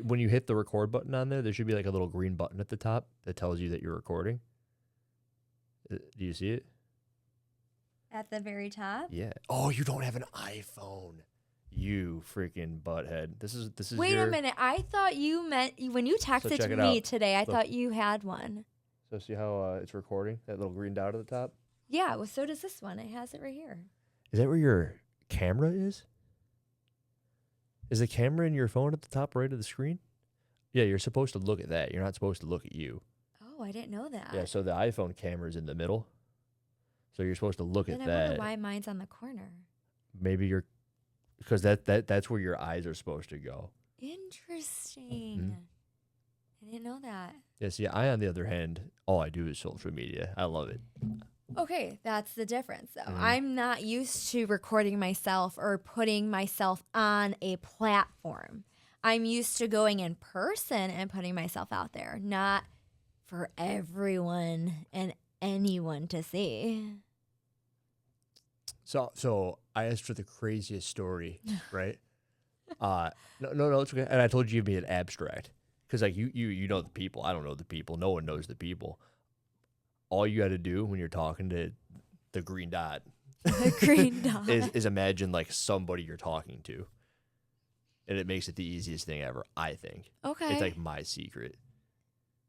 Speaker 1: When you hit the record button on there should be like a little green button at the top that tells you that you're recording. Do you see it?
Speaker 2: At the very top.
Speaker 1: Yeah. Oh, you don't have an iPhone. You freaking butthead. This is
Speaker 2: Wait
Speaker 1: your...
Speaker 2: a minute. I thought you meant when you texted
Speaker 1: check
Speaker 2: to
Speaker 1: it
Speaker 2: me
Speaker 1: out.
Speaker 2: today. I
Speaker 1: Look.
Speaker 2: thought you had one.
Speaker 1: So see how it's recording? That little green dot at the top?
Speaker 2: Yeah. Well, so does this one. It has it right here.
Speaker 1: Is that where your camera is? Is the camera in your phone at the top right of the screen? Yeah, you're supposed to look at that. You're not supposed to look at you.
Speaker 2: Oh, I didn't know that.
Speaker 1: Yeah, so the iPhone camera is in the middle. So you're supposed to look
Speaker 2: Then
Speaker 1: at
Speaker 2: I
Speaker 1: that.
Speaker 2: wonder why mine's on the corner.
Speaker 1: Maybe you're... Because that's where your eyes are supposed to go.
Speaker 2: Interesting. I didn't know that.
Speaker 1: Yeah, see, on the other hand, all I do is social media. I love it.
Speaker 2: Okay, that's the difference, though.
Speaker 1: Mhm.
Speaker 2: I'm not used to recording myself or putting myself on a platform. I'm used to going in person and putting myself out there, not for everyone and anyone to see.
Speaker 1: So I asked for the craziest story, right? No, it's okay. And I told you to give me an abstract because like you know the people. I don't know the people. No one knows the people. All you got to do when you're talking to the green dot,
Speaker 2: The green dot.
Speaker 1: is imagine like somebody you're talking to, and it makes it the easiest thing ever. I think
Speaker 2: Okay.
Speaker 1: it's like my secret.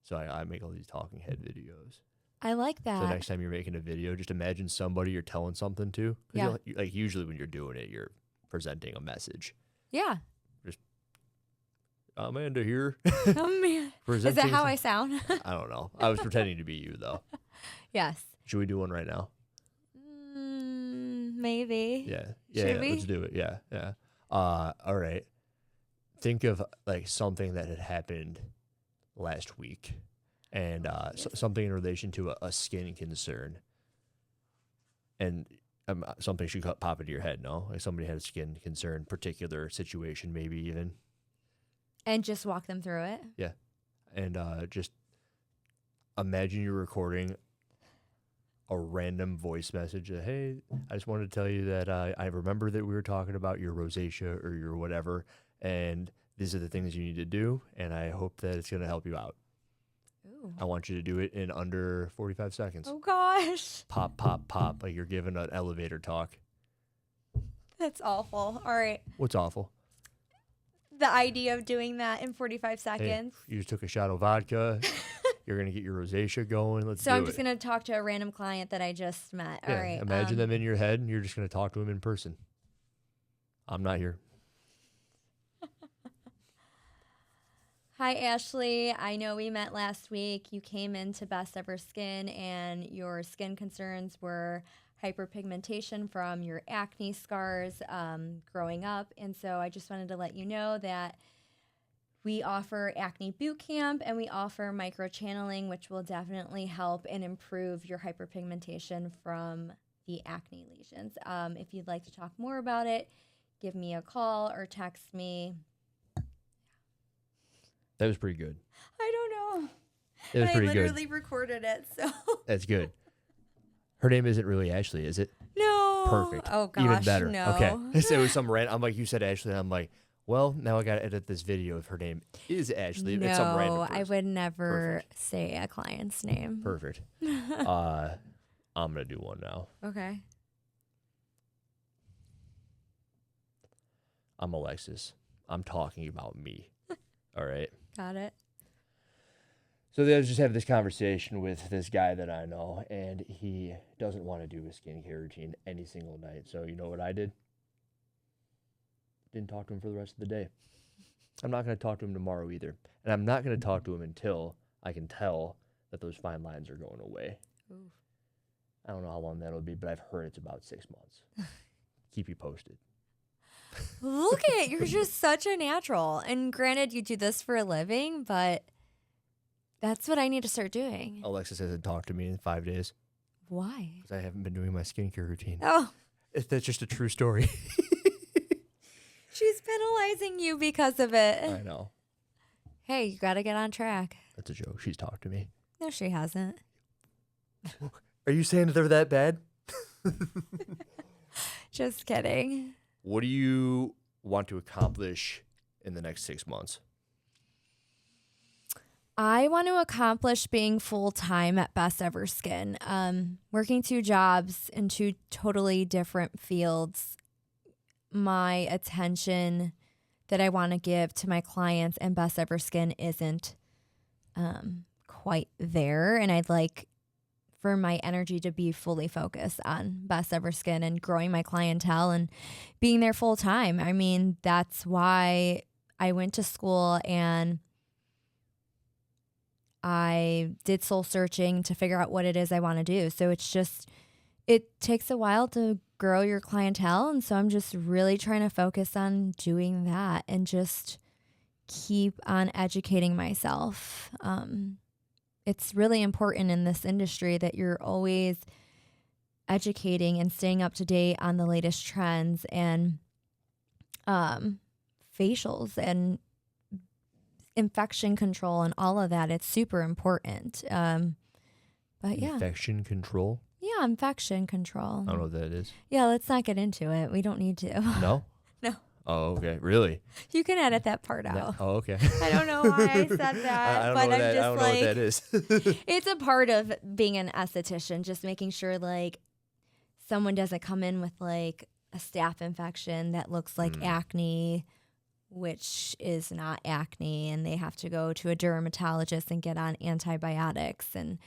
Speaker 1: So I make all these talking head videos.
Speaker 2: I like that.
Speaker 1: So next time you're making a video, just imagine somebody you're telling something to. 'Cause
Speaker 2: Yeah.
Speaker 1: like usually when you're doing it, you're presenting a message.
Speaker 2: Yeah.
Speaker 1: Amanda here.
Speaker 2: Oh, man. Is
Speaker 1: presenting
Speaker 2: that how
Speaker 1: some-
Speaker 2: I sound?
Speaker 1: I don't know. I was pretending to be you though.
Speaker 2: Yes.
Speaker 1: Should we do one right now?
Speaker 2: Maybe.
Speaker 1: Yeah.
Speaker 2: Should
Speaker 1: Yeah.
Speaker 2: we?
Speaker 1: Let's do it. Yeah. Yeah. All right. Think of like something that had happened last week, and something in relation to a skin concern, and something should pop into your head. No, like somebody had a skin concern, particular situation, maybe even.
Speaker 2: And just walk them through it.
Speaker 1: Yeah. And just imagine you're recording a random voice message. Hey, I just wanted to tell you that I remember that we were talking about your rosacea or your whatever, and these are the things you need to do, and I hope that it's going to help you out.
Speaker 2: Ooh.
Speaker 1: I want you to do it in under 45 seconds.
Speaker 2: Oh, gosh.
Speaker 1: Pop, pop, pop, like you're giving an elevator talk.
Speaker 2: That's awful. All right.
Speaker 1: What's awful?
Speaker 2: The idea of doing that in 45
Speaker 1: Hey,
Speaker 2: seconds.
Speaker 1: you just took a shot of vodka. You're going to get your rosacea going. Let's
Speaker 2: So
Speaker 1: do
Speaker 2: I'm
Speaker 1: it.
Speaker 2: just going to talk to a random client that I just met.
Speaker 1: Yeah,
Speaker 2: All right.
Speaker 1: imagine them in your head, and you're just going to talk to them in person. I'm not here.
Speaker 2: Hi, Ashley. I know we met last week. You came into Best Ever Skin, and your skin concerns were hyperpigmentation from your acne scars growing up. And so I just wanted to let you know that we offer acne boot camp and we offer microchanneling, which will definitely help and improve your hyperpigmentation from the acne lesions. If you'd like to talk more about it, give me a call or text me.
Speaker 1: That was pretty good.
Speaker 2: I don't know.
Speaker 1: That was
Speaker 2: I
Speaker 1: pretty
Speaker 2: literally
Speaker 1: good.
Speaker 2: recorded it, so.
Speaker 1: That's good. Her name isn't really Ashley, is it?
Speaker 2: No.
Speaker 1: Perfect.
Speaker 2: Oh, gosh,
Speaker 1: Even better.
Speaker 2: no.
Speaker 1: Okay. So it was some random. I'm like, you said Ashley. And I'm like, well, now I got to edit this video if her name is Ashley. It's some random
Speaker 2: No,
Speaker 1: person.
Speaker 2: I would never
Speaker 1: Perfect.
Speaker 2: say a client's name.
Speaker 1: Perfect. I'm going to do one now.
Speaker 2: Okay.
Speaker 1: I'm Alexis. I'm talking about me. All right.
Speaker 2: Got it.
Speaker 1: So I was just having this conversation with this guy that I know, and he doesn't want to do a skincare routine any single night. So you know what I did? Didn't talk to him for the rest of the day. I'm not going to talk to him tomorrow either. And I'm not going to talk to him until I can tell that those fine lines are going away.
Speaker 2: Oof.
Speaker 1: I don't know how long that'll be, but I've heard it's about 6 months. Keep you posted.
Speaker 2: Look at it. You're just such a natural. And granted, you do this for a living, but that's what I need to start doing.
Speaker 1: Alexis hasn't talked to me in 5 days.
Speaker 2: Why?
Speaker 1: Because I haven't been doing my skincare routine.
Speaker 2: Oh,
Speaker 1: That's just a true story.
Speaker 2: she's penalizing you because of it.
Speaker 1: I know.
Speaker 2: Hey, you got to get on track.
Speaker 1: That's a joke. She's talked to me.
Speaker 2: No, she hasn't.
Speaker 1: Are you saying that they're that bad?
Speaker 2: Just kidding.
Speaker 1: What do you want to accomplish in the next 6 months?
Speaker 2: I want to accomplish being full-time at Best Ever Skin. Working 2 jobs in 2 totally different fields. My attention that I want to give to my clients and Best Ever Skin isn't quite there. And I'd like for my energy to be fully focused on Best Ever Skin and growing my clientele and being there full time. I mean, that's why I went to school and I did soul searching to figure out what it is I want to do. So it takes a while to grow your clientele. And so I'm just really trying to focus on doing that and just keep on educating myself. It's really important in this industry that you're always educating and staying up to date on the latest trends and facials and infection control and all of that. It's super important. But yeah.
Speaker 1: Infection control?
Speaker 2: Yeah, infection control.
Speaker 1: I don't know what that is.
Speaker 2: Yeah, let's not get into it. We don't need to.
Speaker 1: No?
Speaker 2: No.
Speaker 1: Oh, okay. Really?
Speaker 2: You can edit that part out.
Speaker 1: Oh, okay.
Speaker 2: I don't know why I said that,
Speaker 1: I don't
Speaker 2: but
Speaker 1: know
Speaker 2: I'm just
Speaker 1: I don't know what that is.
Speaker 2: it's a part of being an esthetician, just making sure like someone doesn't come in with like a staph infection that looks like acne, which is not acne, and they have to go to a dermatologist and get on antibiotics. And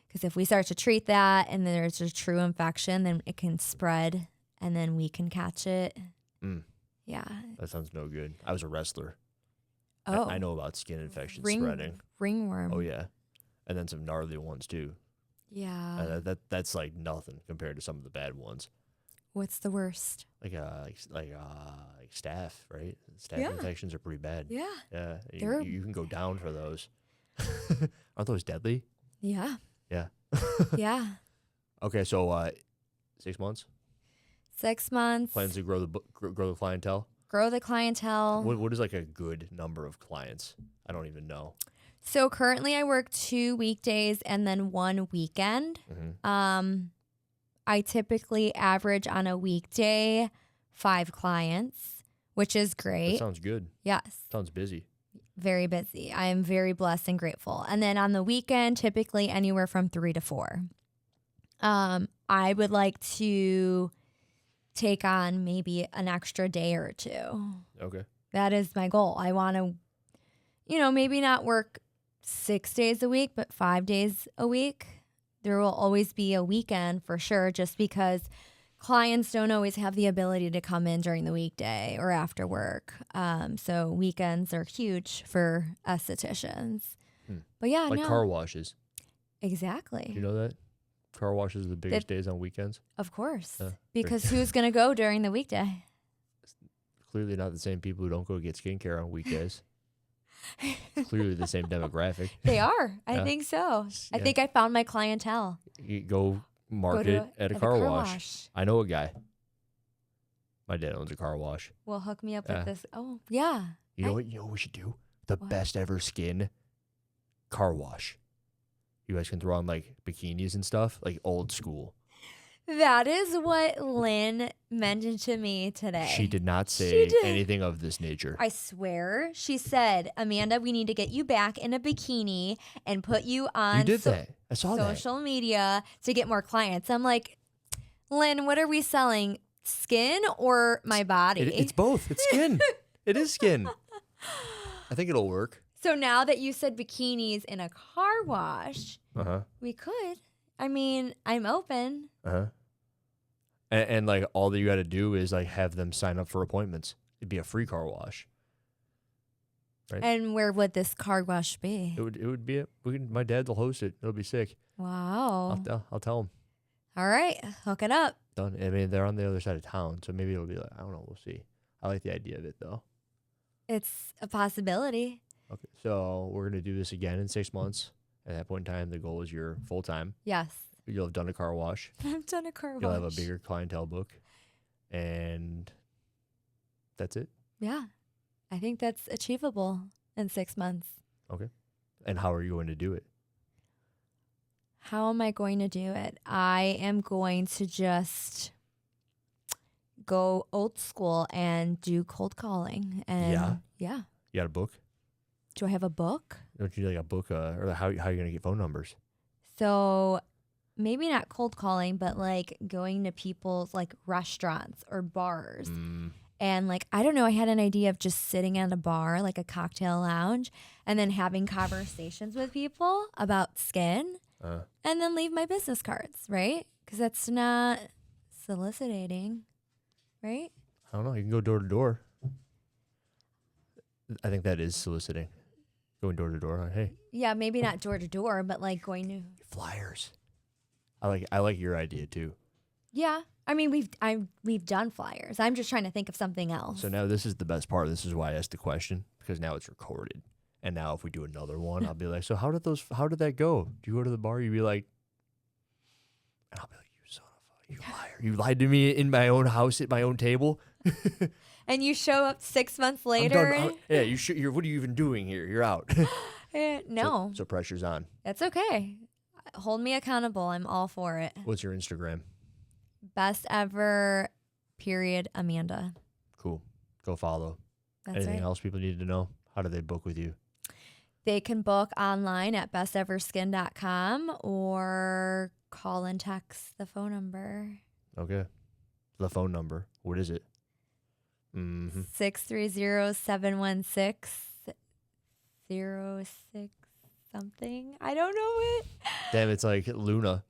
Speaker 2: because if we start to treat that and there's a true infection, then it can spread and then we can catch it. Yeah.
Speaker 1: That sounds no good. I was a wrestler.
Speaker 2: Oh.
Speaker 1: I know about skin infections spreading.
Speaker 2: Ringworm.
Speaker 1: Oh, yeah. And then some gnarly ones, too.
Speaker 2: Yeah.
Speaker 1: That's like nothing compared to some of the bad ones.
Speaker 2: What's the worst?
Speaker 1: Like staph, right? Staph infections are pretty bad.
Speaker 2: Yeah.
Speaker 1: Yeah. You can go down for those. Aren't those deadly?
Speaker 2: Yeah.
Speaker 1: Yeah.
Speaker 2: Yeah.
Speaker 1: Okay, so 6 months?
Speaker 2: 6 months.
Speaker 1: Plans to grow the clientele?
Speaker 2: Grow the clientele.
Speaker 1: What is like a good number of clients? I don't even know.
Speaker 2: So currently I work 2 weekdays and then 1 weekend.
Speaker 1: Mm-hmm.
Speaker 2: I typically average on a weekday 5 clients, which is great.
Speaker 1: That sounds good.
Speaker 2: Yes.
Speaker 1: Sounds busy.
Speaker 2: Very busy. I am very blessed and grateful. And then on the weekend, typically anywhere from 3 to 4. I would like to take on maybe an extra day or 2.
Speaker 1: Okay.
Speaker 2: That is my goal. I want to, maybe not work 6 days a week, but 5 days a week. There will always be a weekend for sure, just because clients don't always have the ability to come in during the weekday or after work. So weekends are huge for estheticians. But yeah,
Speaker 1: like car washes.
Speaker 2: Exactly.
Speaker 1: Do you know that? Car washes are the biggest days on weekends.
Speaker 2: Of course. Because who's going to go during the weekday?
Speaker 1: Clearly not the same people who don't go get skincare on weekdays. Clearly the same demographic.
Speaker 2: They are. I think so. I think I found my clientele.
Speaker 1: You go market at a car wash. I know a guy. My dad owns a car wash.
Speaker 2: Well, hook me up with this. Oh, yeah.
Speaker 1: You know what we should do? The Best Ever Skin car wash. You guys can throw on like bikinis and stuff, like old school.
Speaker 2: That is what Lynn mentioned to me today.
Speaker 1: She did not say anything of this nature.
Speaker 2: I swear. She said, Amanda, we need to get you back in a bikini and put you on
Speaker 1: You did that. I saw
Speaker 2: social media to get more clients. I'm like, Lynn, what are we selling? skin or my body?
Speaker 1: It's both. It's skin. It is skin. I think it'll work.
Speaker 2: So now that you said bikinis in a car wash, we could. I mean, I'm open.
Speaker 1: And like all that you got to do is like have them sign up for appointments. It'd be a free car wash. Right?
Speaker 2: And where would this car wash be?
Speaker 1: It would be my dad will host it. It'll be sick.
Speaker 2: Wow.
Speaker 1: I'll tell him.
Speaker 2: All right, hook it up.
Speaker 1: Done. I mean, they're on the other side of town, so maybe it'll be like, I don't know. We'll see. I like the idea of it though.
Speaker 2: It's a possibility.
Speaker 1: Okay, so we're gonna do this again in 6 months. At that point in time, the goal is you're full time.
Speaker 2: Yes.
Speaker 1: You'll have done a car wash.
Speaker 2: I've done a car wash.
Speaker 1: You'll have a bigger clientele book, and that's it.
Speaker 2: Yeah, I think that's achievable in 6 months.
Speaker 1: Okay. And how are you going to do it?
Speaker 2: How am I going to do it? I am going to just go old school and do cold calling. And yeah.
Speaker 1: You got a book?
Speaker 2: Do I have a book?
Speaker 1: Don't you like a book? Or how are you going to get phone numbers?
Speaker 2: So maybe not cold calling, but like going to people's like restaurants or bars. And like, I don't know, I had an idea of just sitting at a bar, like a cocktail lounge, and then having conversations with people about skin and then leave my business cards, right? Because that's not soliciting, right?
Speaker 1: I don't know. You can go door to door. I think that is soliciting. Going door to door. Like, hey.
Speaker 2: Yeah, maybe not door to door, but like going to
Speaker 1: flyers. I like your idea too.
Speaker 2: Yeah. I mean, we've done flyers. I'm just trying to think of something else.
Speaker 1: So now this is the best part. This is why I asked the question, because now it's recorded. And now if we do another one, I'll be like, so how did that go? Do you go to the bar? You'd be like, and I'll be like, you son of a, you liar. You lied to me in my own house at my own table.
Speaker 2: And you show up 6 months later.
Speaker 1: Yeah, you're what are you even doing here? You're out.
Speaker 2: No.
Speaker 1: So pressure's on.
Speaker 2: That's okay. Hold me accountable. I'm all for it.
Speaker 1: What's your Instagram?
Speaker 2: Best ever, Amanda.
Speaker 1: Cool. Go follow.
Speaker 2: That's
Speaker 1: Anything
Speaker 2: right.
Speaker 1: else people need to know? How do they book with you?
Speaker 2: They can book online at besteverskin.com or call and text the phone number.
Speaker 1: Okay. The phone number. What is it?
Speaker 2: 630-716-06 something. I don't know it.
Speaker 1: Damn, it's like Luna.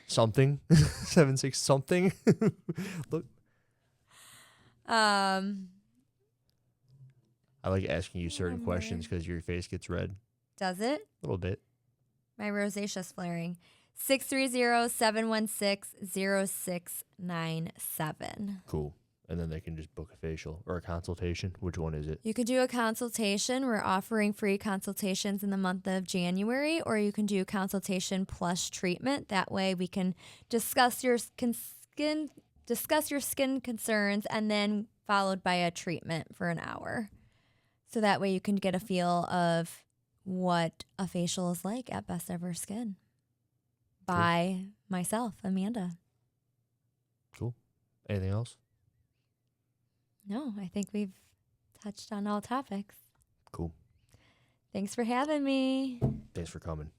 Speaker 1: Something. 76 something. Look. I like asking you certain questions because your face gets red.
Speaker 2: Does it?
Speaker 1: A little bit.
Speaker 2: My rosacea's flaring. 630-716-0697.
Speaker 1: Cool. And then they can just book a facial or a consultation. Which one is it?
Speaker 2: You could do a consultation. We're offering free consultations in the month of January, or you can do consultation plus treatment. That way we can discuss your skin concerns and then followed by a treatment for an hour. So that way you can get a feel of what a facial is like at Best Ever Skin by myself, Amanda.
Speaker 1: Cool. Anything else?
Speaker 2: No, I think we've touched on all topics.
Speaker 1: Cool.
Speaker 2: Thanks for having me.
Speaker 1: Thanks for coming.